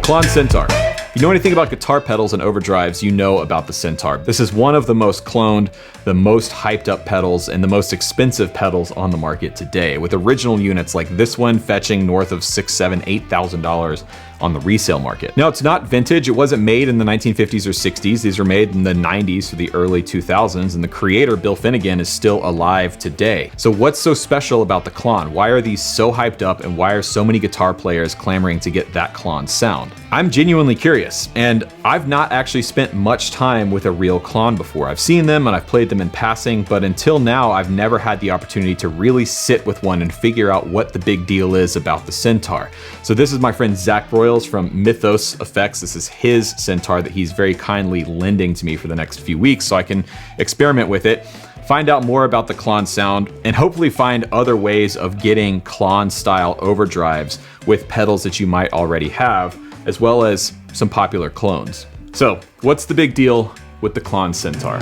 Klon Centaur. If you know anything about guitar pedals and overdrives, you know about the Centaur. This is one of the most cloned, the most hyped up pedals, and the most expensive pedals on the market today, with original units like this one fetching north of $6,000, $7,000, $8,000 on the resale market. Now, it's not vintage. It wasn't made in the 1950s or 60s. These were made in the 90s to the early 2000s, and the creator, Bill Finnegan, is still alive today. So what's so special about the Klon? Why are these so hyped up, and why are so many guitar players clamoring to get that Klon sound? I'm genuinely curious, and I've not actually spent much time with a real Klon before. I've seen them and I've played them in passing, but until now, I've never had the opportunity to really sit with one and figure out what the big deal is about the Centaur. So this is my friend Zach Broyles from Mythos Effects. This is his Centaur that he's very kindly lending to me for the next few weeks so I can experiment with it, find out more about the Klon sound, and hopefully find other ways of getting Klon style overdrives with pedals that you might already have, as well as some popular clones. So what's the big deal with the Klon Centaur?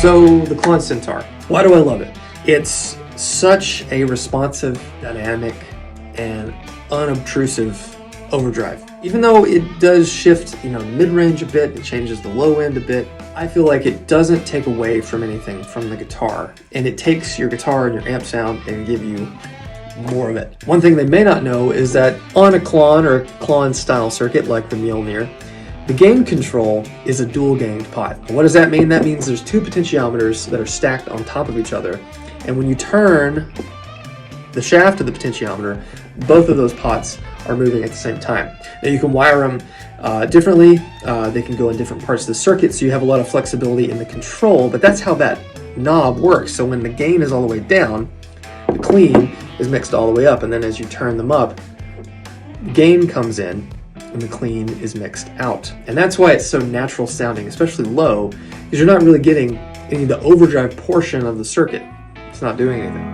So the Klon Centaur, why do I love it? It's such a responsive, dynamic, and unobtrusive overdrive. Even though it does shift, mid-range a bit, it changes the low end a bit, I feel like it doesn't take away from anything from the guitar. And it takes your guitar and your amp sound and give you more of it. One thing they may not know is that on a Klon or Klon style circuit like the Mjolnir, the gain control is a dual gained pot. What does that mean? That means there's two potentiometers that are stacked on top of each other. And when you turn the shaft of the potentiometer, both of those pots are moving at the same time. Now you can wire them differently. They can go in different parts of the circuit, so you have a lot of flexibility in the control, but that's how that knob works. So when the gain is all the way down, the clean is mixed all the way up, and then as you turn them up, gain comes in and the clean is mixed out. And that's why it's so natural sounding, especially low, because you're not really getting any of the overdrive portion of the circuit. It's not doing anything.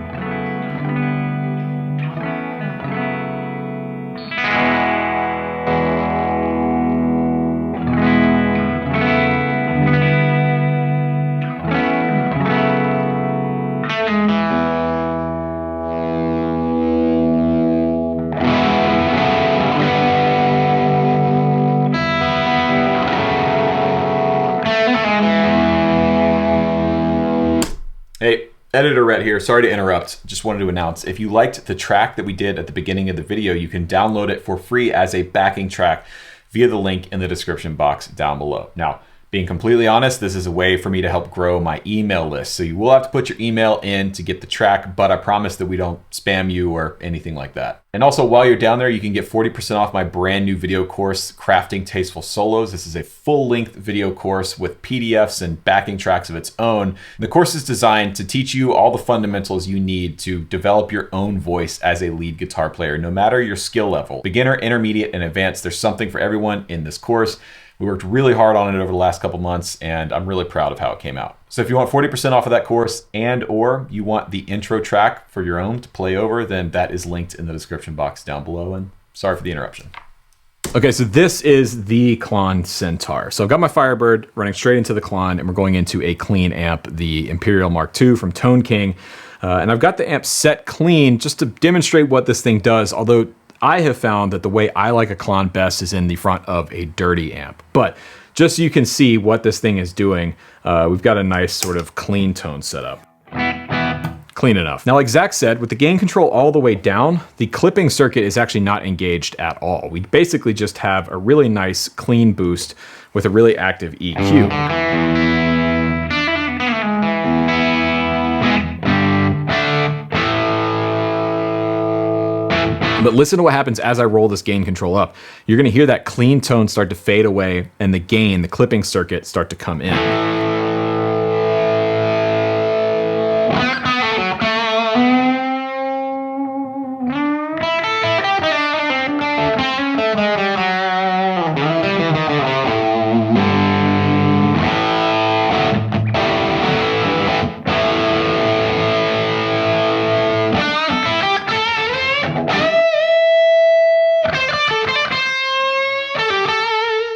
Hey, Editor Rhett here. Sorry to interrupt. Just wanted to announce, if you liked the track that we did at the beginning of the video, you can download it for free as a backing track via the link in the description box down below. Now, being completely honest, this is a way for me to help grow my email list. So you will have to put your email in to get the track, but I promise that we don't spam you or anything like that. And also, while you're down there, you can get 40% off my brand new video course, Crafting Tasteful Solos. This is a full-length video course with PDFs and backing tracks of its own. The course is designed to teach you all the fundamentals you need to develop your own voice as a lead guitar player, no matter your skill level. Beginner, intermediate, and advanced, there's something for everyone in this course. We worked really hard on it over the last couple months, and I'm really proud of how it came out. So if you want 40% off of that course or you want the intro track for your own to play over, then that is linked in the description box down below, and sorry for the interruption. Okay, so this is the Klon Centaur. So I've got my Firebird running straight into the Klon, and we're going into a clean amp, the Imperial Mark II from Tone King. And I've got the amp set clean just to demonstrate what this thing does, although I have found that the way I like a Klon best is in the front of a dirty amp. But just so you can see what this thing is doing, we've got a nice sort of clean tone setup. Clean enough. Now, like Zach said, with the gain control all the way down, the clipping circuit is actually not engaged at all. We basically just have a really nice clean boost with a really active EQ. But listen to what happens as I roll this gain control up. You're gonna hear that clean tone start to fade away and the gain, the clipping circuit, start to come in.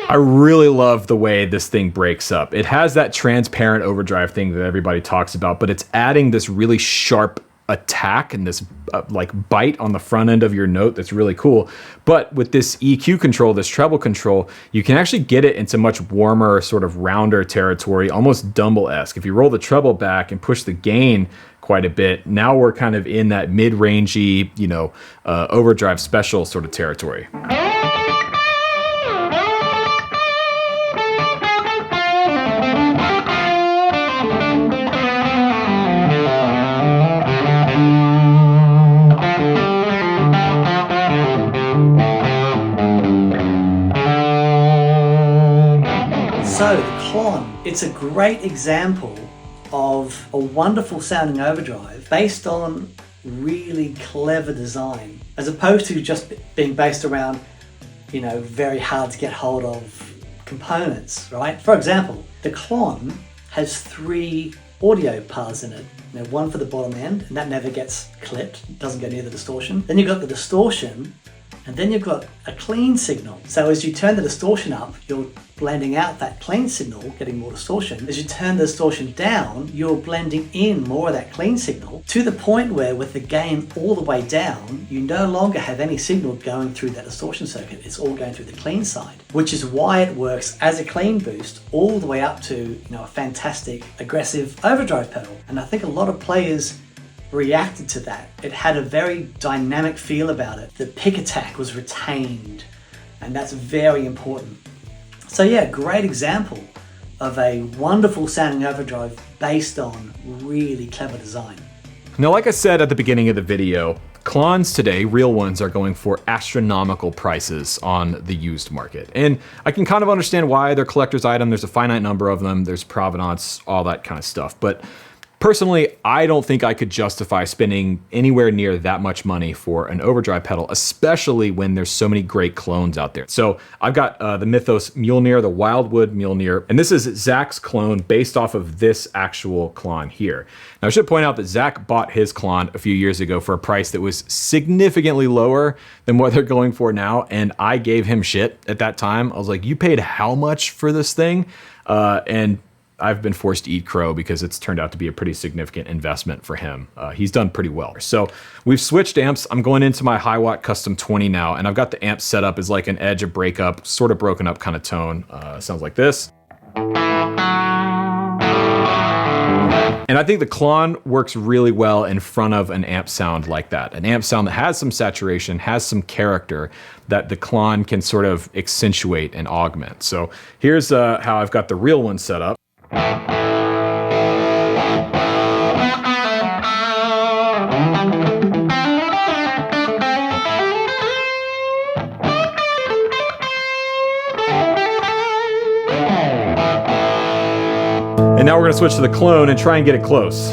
I really love the way this thing breaks up. It has that transparent overdrive thing that everybody talks about, but it's adding this really sharp attack and this like bite on the front end of your note that's really cool. But with this EQ control, this treble control, you can actually get it into much warmer, sort of rounder territory, almost Dumble-esque. If you roll the treble back and push the gain quite a bit, now we're kind of in that mid-rangey, you know, overdrive special sort of territory. So, the Klon, it's a great example of a wonderful sounding overdrive based on really clever design, as opposed to just being based around, you know, very hard to get hold of components, right? For example, the Klon has 3 audio paths in it. You know, one for the bottom end, and that never gets clipped, it doesn't go near the distortion. Then you've got the distortion, and then you've got a clean signal. So as you turn the distortion up, you're blending out that clean signal, getting more distortion. As you turn the distortion down, you're blending in more of that clean signal to the point where with the gain all the way down, you no longer have any signal going through that distortion circuit. It's all going through the clean side, which is why it works as a clean boost all the way up to, you know, a fantastic aggressive overdrive pedal. And I think a lot of players reacted to that. It had a very dynamic feel about it. The pick attack was retained, and that's very important. So yeah, great example of a wonderful sounding overdrive based on really clever design. Now, like I said at the beginning of the video, Klons today, real ones, are going for astronomical prices on the used market. And I can kind of understand why. They're collector's item, there's a finite number of them, there's provenance, all that kind of stuff. But personally, I don't think I could justify spending anywhere near that much money for an overdrive pedal, especially when there's so many great clones out there. So I've got the Mythos Mjolnir, the Wildwood Mjolnir, and this is Zach's clone based off of this actual Klon here. Now I should point out that Zach bought his Klon a few years ago for a price that was significantly lower than what they're going for now, and I gave him shit at that time. I was like, you paid how much for this thing? And I've been forced to eat crow because it's turned out to be a pretty significant investment for him. He's done pretty well. So we've switched amps. I'm going into my High Watt Custom 20 now, and I've got the amp set up as like an edge of breakup, sort of broken up kind of tone. Sounds like this. And I think the Klon works really well in front of an amp sound like that. An amp sound that has some saturation, has some character that the Klon can sort of accentuate and augment. So here's how I've got the real one set up. And now we're going to switch to the clone and try and get it close.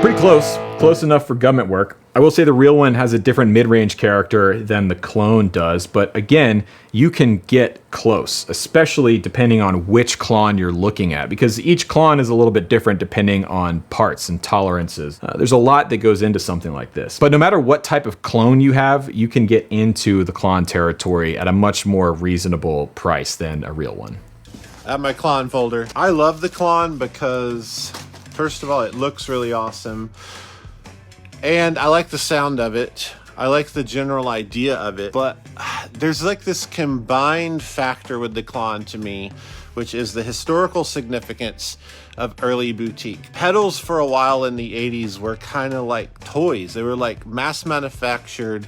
Pretty close enough for government work. I will say the real one has a different mid-range character than the clone does, but again, you can get close, especially depending on which Klon you're looking at, because each Klon is a little bit different depending on parts and tolerances. There's a lot that goes into something like this. But no matter what type of clone you have, you can get into the Klon territory at a much more reasonable price than a real one. At my Klon folder, I love the Klon because first of all, it looks really awesome. And I like the sound of it. I like the general idea of it. But there's like this combined factor with the Klon to me, which is the historical significance of early boutique. Pedals for a while in the 80s were kind of like toys. They were like mass manufactured,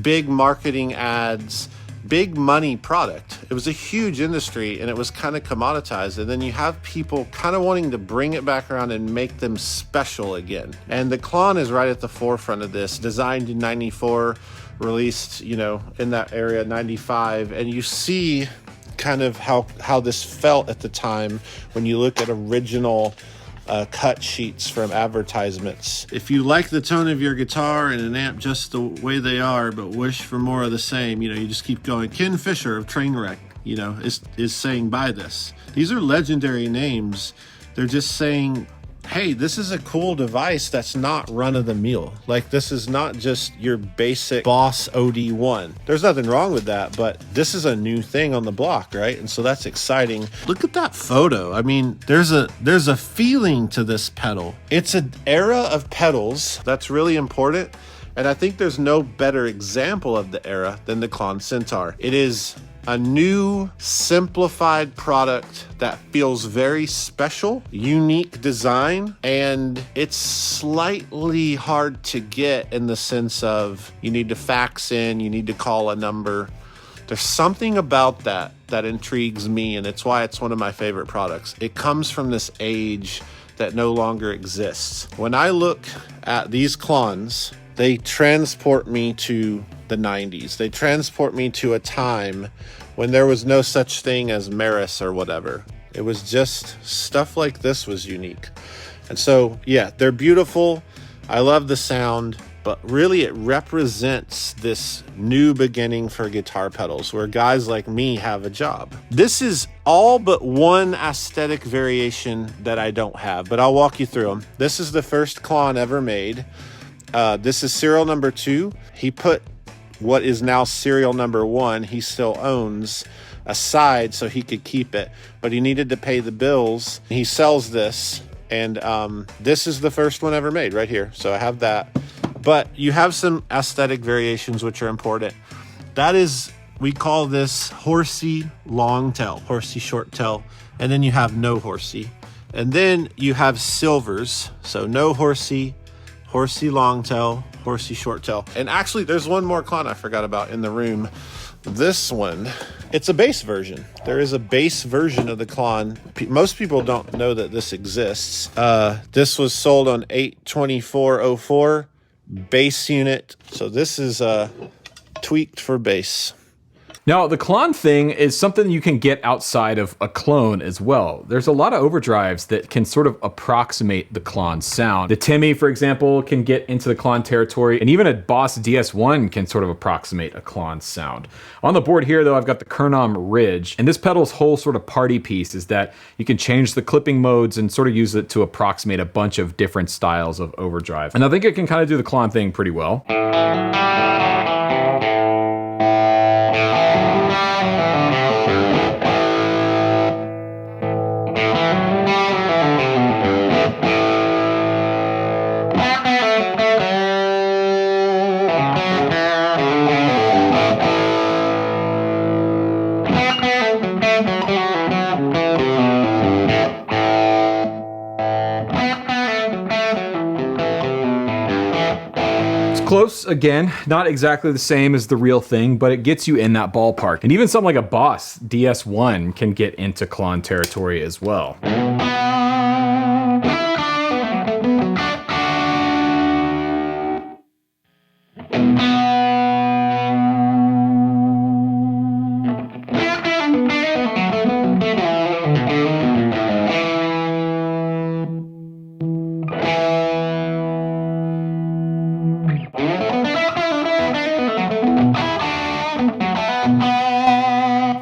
big marketing ads, big money product. It was a huge industry and it was kind of commoditized. And then you have people kind of wanting to bring it back around and make them special again. And the Klon is right at the forefront of this. Designed in 94, released, you know, in that area, 95. And you see kind of how this felt at the time when you look at original cut sheets from advertisements. If you like the tone of your guitar and an amp just the way they are, but wish for more of the same, you just keep going. Ken Fisher of Trainwreck, is saying buy this. These are legendary names. They're just saying, hey, this is a cool device that's not run-of-the-mill. Like, this is not just your basic Boss OD1. There's nothing wrong with that, but this is a new thing on the block, right? And so that's exciting. Look at that photo. I mean, there's a feeling to this pedal. It's an era of pedals that's really important, and I think there's no better example of the era than the Klon Centaur. It is a new, simplified product that feels very special, unique design, and it's slightly hard to get in the sense of you need to fax in, you need to call a number. There's something about that intrigues me, and it's why it's one of my favorite products. It comes from this age that no longer exists. When I look at these Klons, they transport me to the 90s. They transport me to a time when there was no such thing as Maris or whatever. It was just stuff like this was unique. And so, yeah, they're beautiful. I love the sound, but really it represents this new beginning for guitar pedals where guys like me have a job. This is all but one aesthetic variation that I don't have, but I'll walk you through them. This is the first Klon ever made. This is serial number 2. He put what is now serial number 1, he still owns, aside so he could keep it, but he needed to pay the bills. He sells this, and this is the first one ever made right here. So I have that, but you have some aesthetic variations which are important. That is, we call this horsey long tail, horsey short tail, and then you have no horsey, and then you have silvers. So no horsey, horsey long tail, horsey short tail. And actually there's one more Klon I forgot about in the room. This one, it's a bass version. There is a bass version of the Klon. Most people don't know that this exists. This was sold on 8/24/04 bass unit. So this is tweaked for bass. Now, the Klon thing is something you can get outside of a clone as well. There's a lot of overdrives that can sort of approximate the Klon sound. The Timmy, for example, can get into the Klon territory, and even a Boss DS1 can sort of approximate a Klon sound. On the board here, though, I've got the Kernom Ridge, and this pedal's whole sort of party piece is that you can change the clipping modes and sort of use it to approximate a bunch of different styles of overdrive. And I think it can kind of do the Klon thing pretty well. Close, again, not exactly the same as the real thing, but it gets you in that ballpark. And even something like a Boss DS1 can get into Klon territory as well.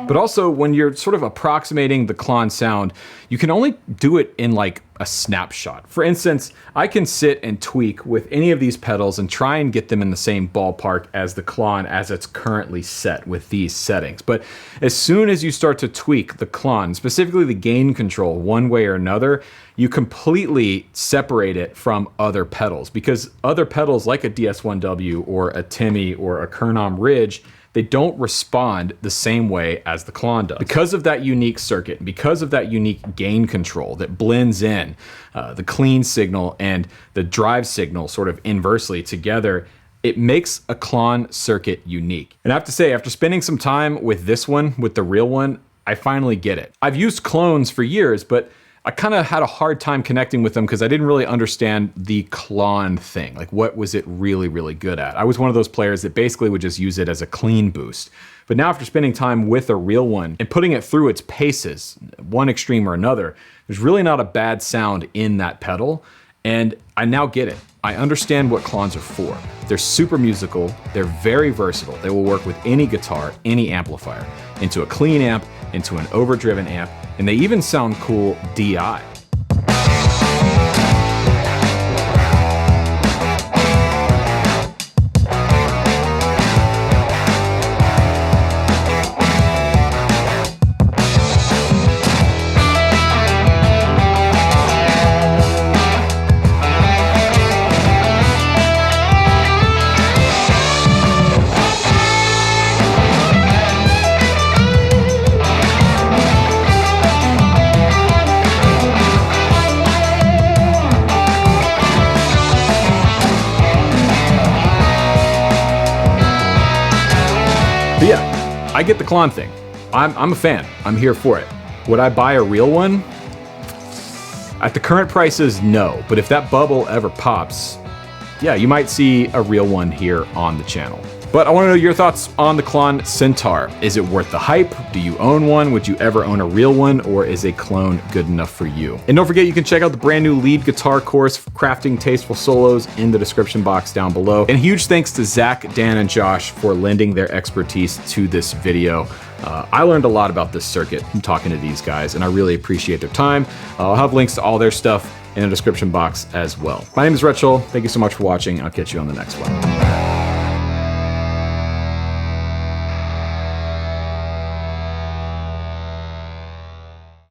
But also, when you're sort of approximating the Klon sound, you can only do it in like a snapshot. For instance, I can sit and tweak with any of these pedals and try and get them in the same ballpark as the Klon as it's currently set with these settings. But as soon as you start to tweak the Klon, specifically the gain control one way or another, you completely separate it from other pedals, because other pedals like a DS1W or a Timmy or a Kernom Ridge, they don't respond the same way as the Klon does. Because of that unique circuit, because of that unique gain control that blends in the clean signal and the drive signal sort of inversely together, it makes a Klon circuit unique. And I have to say, after spending some time with this one, with the real one, I finally get it. I've used clones for years, but I kind of had a hard time connecting with them because I didn't really understand the Klon thing. Like, what was it really, really good at? I was one of those players that basically would just use it as a clean boost. But now after spending time with a real one and putting it through its paces, one extreme or another, there's really not a bad sound in that pedal. And I now get it. I understand what Klons are for. They're super musical, they're very versatile. They will work with any guitar, any amplifier, into a clean amp, into an overdriven amp, and they even sound cool DI. But yeah, I get the Klon thing. I'm a fan. I'm here for it. Would I buy a real one? At the current prices, no. But if that bubble ever pops, yeah, you might see a real one here on the channel. But I want to know your thoughts on the Klon Centaur. Is it worth the hype? Do you own one? Would you ever own a real one? Or is a clone good enough for you? And don't forget, you can check out the brand new lead guitar course, Crafting Tasteful Solos, in the description box down below. And huge thanks to Zach, Dan, and Josh for lending their expertise to this video. I learned a lot about this circuit from talking to these guys, and I really appreciate their time. I'll have links to all their stuff in the description box as well. My name is Rachel. Thank you so much for watching. I'll catch you on the next one.